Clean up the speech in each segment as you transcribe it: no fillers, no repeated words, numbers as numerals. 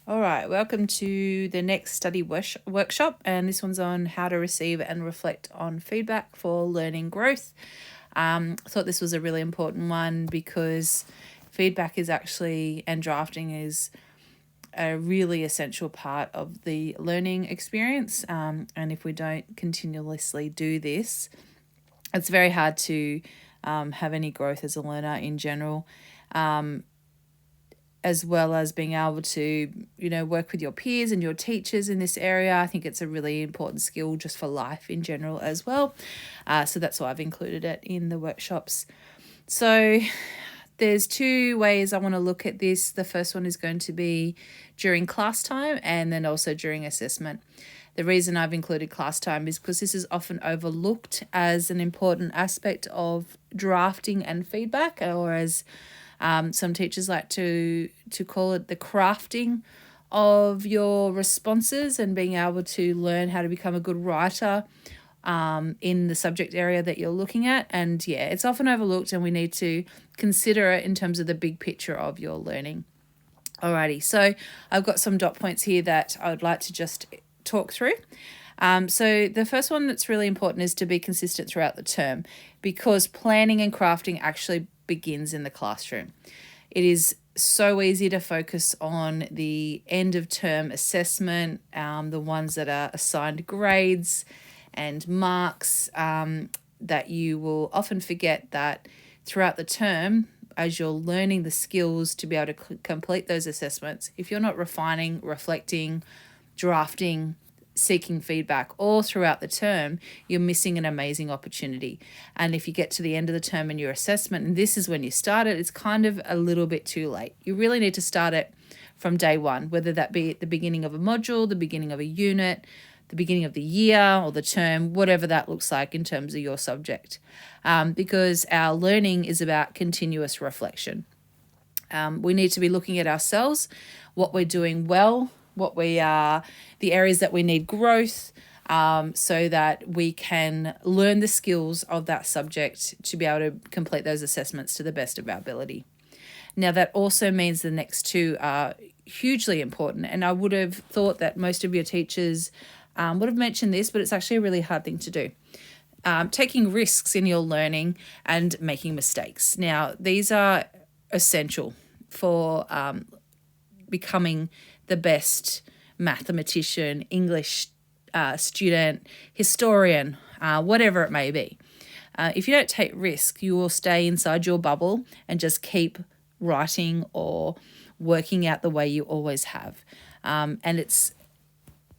All right, welcome to the next study workshop, and this one's on how to receive and reflect on feedback for learning growth. I thought this was a really important one because feedback is actually, and drafting is a really essential part of the learning experience. And if we don't continuously do this, it's very hard to have any growth as a learner in general. As well as being able to, work with your peers and your teachers in this area. I think it's a really important skill just for life in general as well. So that's why I've included it in the workshops. So there's two ways I want to look at this. The first one is going to be during class time and then also during assessment. The reason I've included class time is because this is often overlooked as an important aspect of drafting and feedback, or as some teachers like to call it, the crafting of your responses and being able to learn how to become a good writer in the subject area that you're looking at. And yeah, it's often overlooked and we need to consider it in terms of the big picture of your learning. Alrighty, so I've got some dot points here that I would like to just talk through. So the first one that's really important is to be consistent throughout the term, because planning and crafting actually begins in the classroom. It is so easy to focus on the end of term assessment, the ones that are assigned grades and marks, that you will often forget that throughout the term, as you're learning the skills to be able to complete those assessments, if you're not refining, reflecting, drafting, seeking feedback all throughout the term, you're missing an amazing opportunity. And if you get to the end of the term in your assessment, and this is when you start it, it's kind of a little bit too late. You really need to start it from day one, whether that be at the beginning of a module, the beginning of a unit, the beginning of the year or the term, whatever that looks like in terms of your subject. Because our learning is about continuous reflection. We need to be looking at ourselves, what we're doing well, what we are, the areas that we need growth, so that we can learn the skills of that subject to be able to complete those assessments to the best of our ability. Now, that also means the next two are hugely important, and I would have thought that most of your teachers would have mentioned this, but it's actually a really hard thing to do. Taking risks in your learning and making mistakes. Now, these are essential for becoming the best mathematician, English student, historian, whatever it may be. If you don't take risk, you will stay inside your bubble and just keep writing or working out the way you always have. And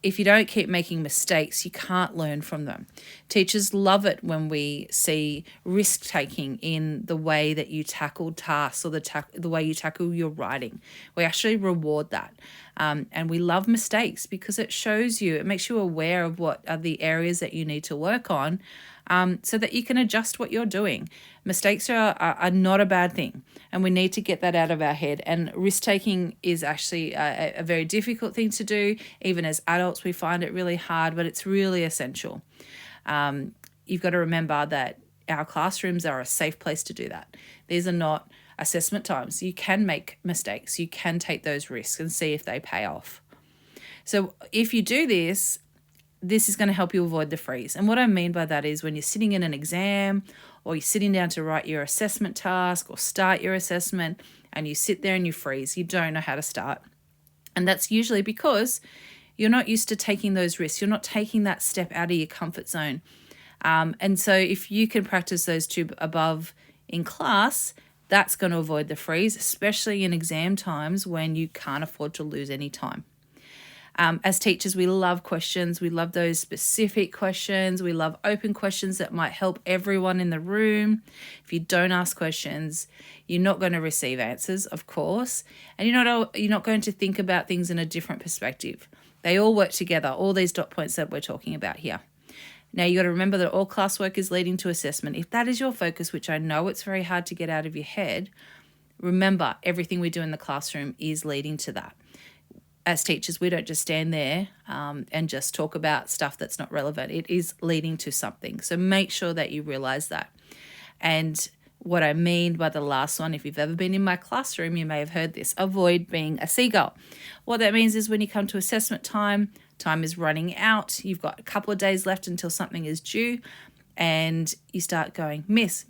if you don't keep making mistakes, you can't learn from them. Teachers love it when we see risk-taking in the way that you tackle tasks or the way you tackle your writing. We actually reward that. And we love mistakes because it makes you aware of what are the areas that you need to work on, so that you can adjust what you're doing. Mistakes are not a bad thing, and we need to get that out of our head. And risk-taking is actually a very difficult thing to do. Even as adults, we find it really hard, but it's really essential. You've got to remember that our classrooms are a safe place to do that. These are not assessment times. You can make mistakes. You can take those risks and see if they pay off. So if you do this is going to help you avoid the freeze. And what I mean by that is when you're sitting in an exam or you're sitting down to write your assessment task or start your assessment and you sit there and you freeze, you don't know how to start. And that's usually because you're not used to taking those risks. You're not taking that step out of your comfort zone. And so if you can practice those two above in class, that's going to avoid the freeze, especially in exam times when you can't afford to lose any time. As teachers, we love questions. We love those specific questions. We love open questions that might help everyone in the room. If you don't ask questions, you're not going to receive answers, of course, and you're not going to think about things in a different perspective. They all work together, all these dot points that we're talking about here. Now, you got to remember that all classwork is leading to assessment. If that is your focus, which I know it's very hard to get out of your head, remember everything we do in the classroom is leading to that. As teachers, we don't just stand there and just talk about stuff that's not relevant. It is leading to something. So make sure that you realize that. And What I mean by the last one, if you've ever been in my classroom, you may have heard this: avoid being a seagull. What that means is when you come to assessment time is running out, you've got a couple of days left until something is due, and you start going, miss,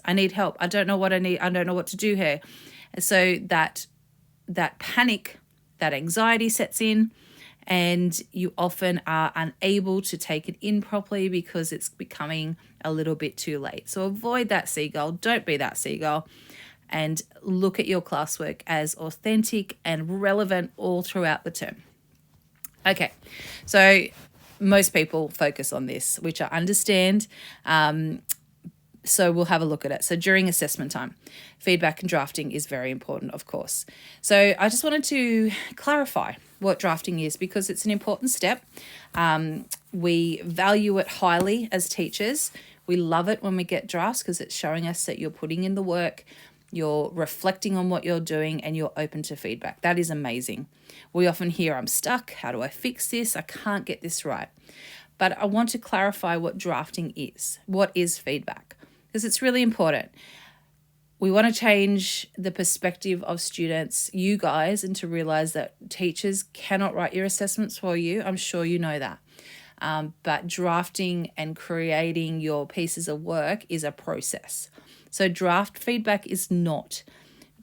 I need help. I don't know what I need. I don't know what to do here. And so that panic, that anxiety sets in, and you often are unable to take it in properly because it's becoming a little bit too late. So avoid that seagull. Don't be that seagull, and look at your classwork as authentic and relevant all throughout the term. Okay, so most people focus on this, which I understand. So we'll have a look at it. So during assessment time, feedback and drafting is very important, of course. So I just wanted to clarify what drafting is, because it's an important step. We value it highly as teachers. We love it when we get drafts because it's showing us that you're putting in the work, you're reflecting on what you're doing, and you're open to feedback. That is amazing. We often hear, I'm stuck. How do I fix this? I can't get this right. But I want to clarify what drafting is. What is feedback? Because it's really important. We want to change the perspective of students, you guys, and to realize that teachers cannot write your assessments for you. I'm sure you know that. But drafting and creating your pieces of work is a process. So draft feedback is not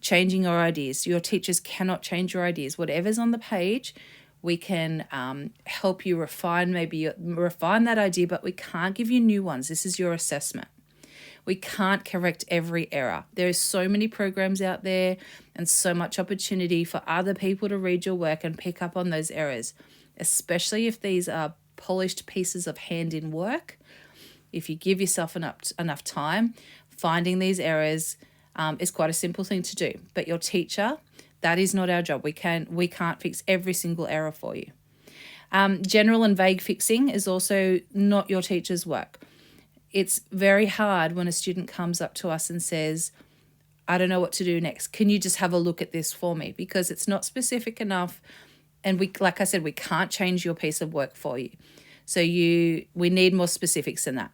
changing your ideas. Your teachers cannot change your ideas. Whatever's on the page, we can help you refine that idea, but we can't give you new ones. This is your assessment. We can't correct every error. There are so many programs out there and so much opportunity for other people to read your work and pick up on those errors, especially if these are polished pieces of hand-in work. If you give yourself enough time, finding these errors is quite a simple thing to do. But your teacher, that is not our job. We can't fix every single error for you. General and vague fixing is also not your teacher's work. It's very hard when a student comes up to us and says, I don't know what to do next. Can you just have a look at this for me? Because it's not specific enough. And like I said, we can't change your piece of work for you. So we need more specifics than that.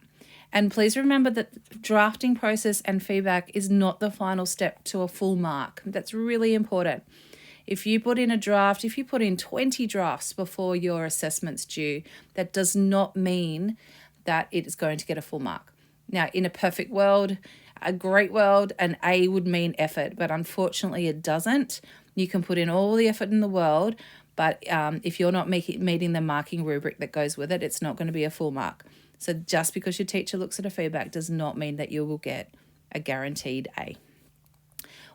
And please remember that drafting process and feedback is not the final step to a full mark. That's really important. If you put in a draft, if you put in 20 drafts before your assessment's due, that does not mean that it is going to get a full mark. Now, in a perfect world, a great world, an A would mean effort, but unfortunately it doesn't. You can put in all the effort in the world, but if you're not meeting the marking rubric that goes with it, it's not going to be a full mark. So just because your teacher looks at a feedback does not mean that you will get a guaranteed A.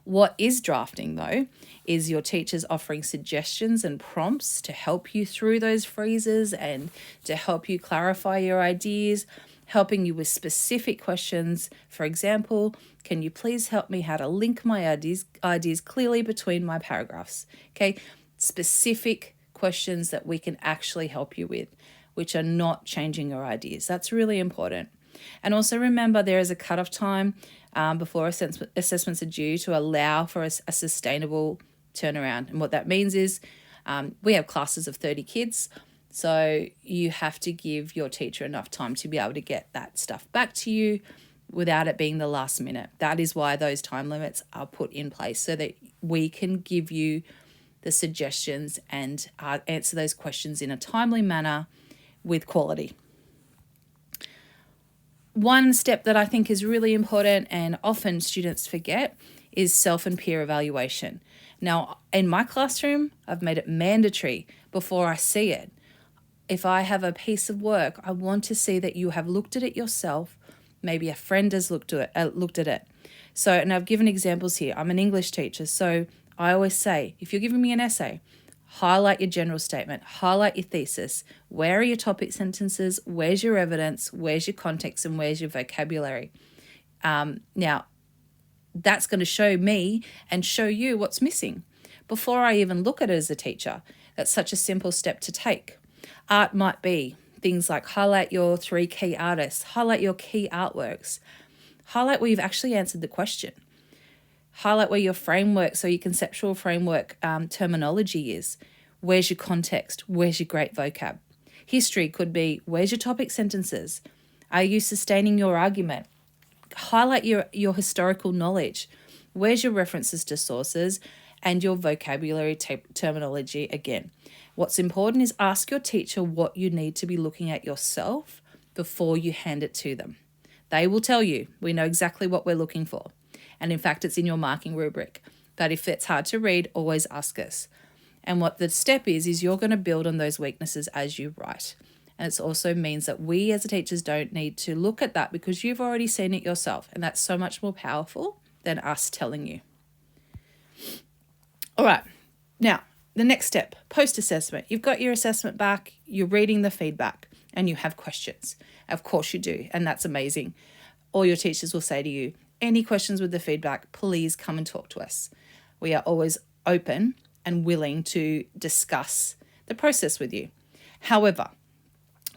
What is drafting, though, is your teachers offering suggestions and prompts to help you through those freezes and to help you clarify your ideas, helping you with specific questions. For example, can you please help me how to link my ideas clearly between my paragraphs? Okay, specific questions that we can actually help you with, which are not changing your ideas. That's really important. And also remember, there is a cutoff time before assessments are due to allow for a sustainable turnaround. And what that means is we have classes of 30 kids, so you have to give your teacher enough time to be able to get that stuff back to you without it being the last minute. That is why those time limits are put in place, so that we can give you the suggestions and answer those questions in a timely manner with quality. One step that I think is really important and often students forget is self and peer evaluation. Now, in my classroom, I've made it mandatory before I see it. If I have a piece of work, I want to see that you have looked at it yourself. Maybe a friend has looked at it. So, and I've given examples here. I'm an English teacher, so I always say, if you're giving me an essay, highlight your general statement, highlight your thesis. Where are your topic sentences? Where's your evidence? Where's your context? And where's your vocabulary? Now, that's going to show me and show you what's missing before I even look at it as a teacher. That's such a simple step to take. Art might be things like highlight your 3 key artists, highlight your key artworks, highlight where you've actually answered the question. Highlight where your framework, so your conceptual framework terminology is. Where's your context? Where's your great vocab? History could be, where's your topic sentences? Are you sustaining your argument? highlight your historical knowledge. Where's your references to sources and your vocabulary terminology again? What's important is ask your teacher what you need to be looking at yourself before you hand it to them. They will tell you. We know exactly what we're looking for. And in fact, it's in your marking rubric. But if it's hard to read, always ask us. And what the step is you're going to build on those weaknesses as you write. And it also means that we as teachers don't need to look at that because you've already seen it yourself. And that's so much more powerful than us telling you. All right. Now, the next step, post-assessment. You've got your assessment back, you're reading the feedback, and you have questions. Of course you do, and that's amazing. All your teachers will say to you, any questions with the feedback, please come and talk to us. We are always open and willing to discuss the process with you. However,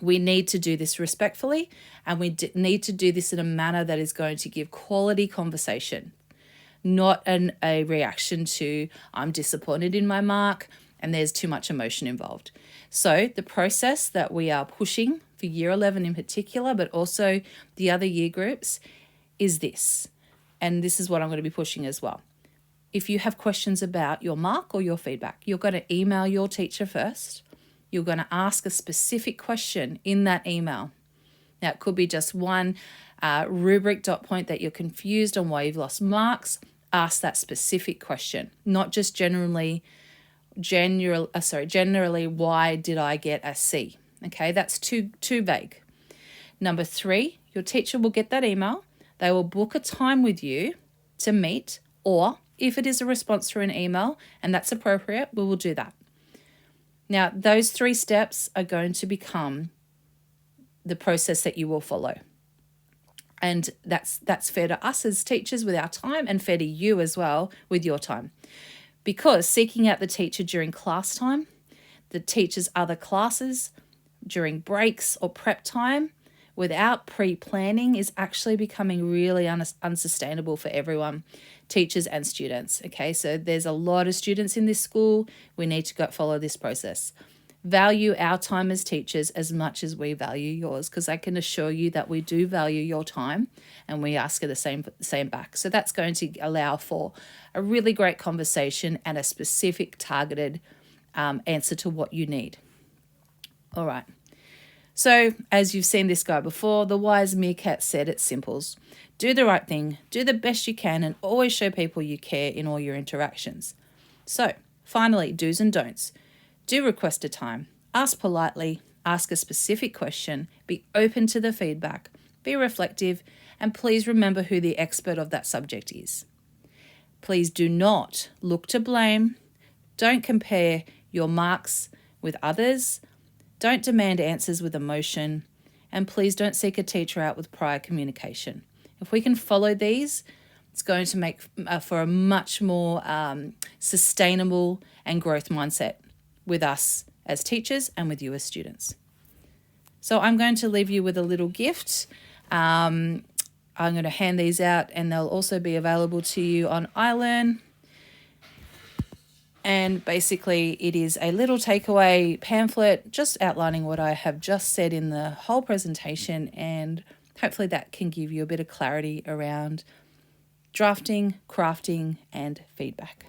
we need to do this respectfully, and we need to do this in a manner that is going to give quality conversation, not a reaction to I'm disappointed in my mark and there's too much emotion involved. So the process that we are pushing for year 11 in particular, but also the other year groups, is this. And this is what I'm going to be pushing as well. If you have questions about your mark or your feedback, you're going to email your teacher first. You're going to ask a specific question in that email. Now, it could be just one rubric dot point that you're confused on why you've lost marks. Ask that specific question, not just generally, why did I get a C? Okay, that's too vague. Number 3, your teacher will get that email. They will book a time with you to meet, or if it is a response through an email and that's appropriate, we will do that. Now, those 3 steps are going to become the process that you will follow. And that's fair to us as teachers with our time and fair to you as well with your time. Because seeking out the teacher during class time, the teacher's other classes, during breaks or prep time, without pre-planning is actually becoming really unsustainable for everyone, teachers and students. Okay, so there's a lot of students in this school. We need to follow this process. Value our time as teachers as much as we value yours, because I can assure you that we do value your time and we ask for the same back. So that's going to allow for a really great conversation and a specific targeted answer to what you need. All right. So as you've seen this guy before, the wise meerkat said at Simples, do the right thing, do the best you can, and always show people you care in all your interactions. So finally, do's and don'ts. Do request a time, ask politely, ask a specific question, be open to the feedback, be reflective, and please remember who the expert of that subject is. Please do not look to blame, don't compare your marks with others, don't demand answers with emotion, and please don't seek a teacher out with prior communication. If we can follow these, it's going to make for a much more sustainable and growth mindset with us as teachers and with you as students. So I'm going to leave you with a little gift. I'm going to hand these out and they'll also be available to you on iLearn. And basically it is a little takeaway pamphlet just outlining what I have just said in the whole presentation, and hopefully that can give you a bit of clarity around drafting, crafting, and feedback.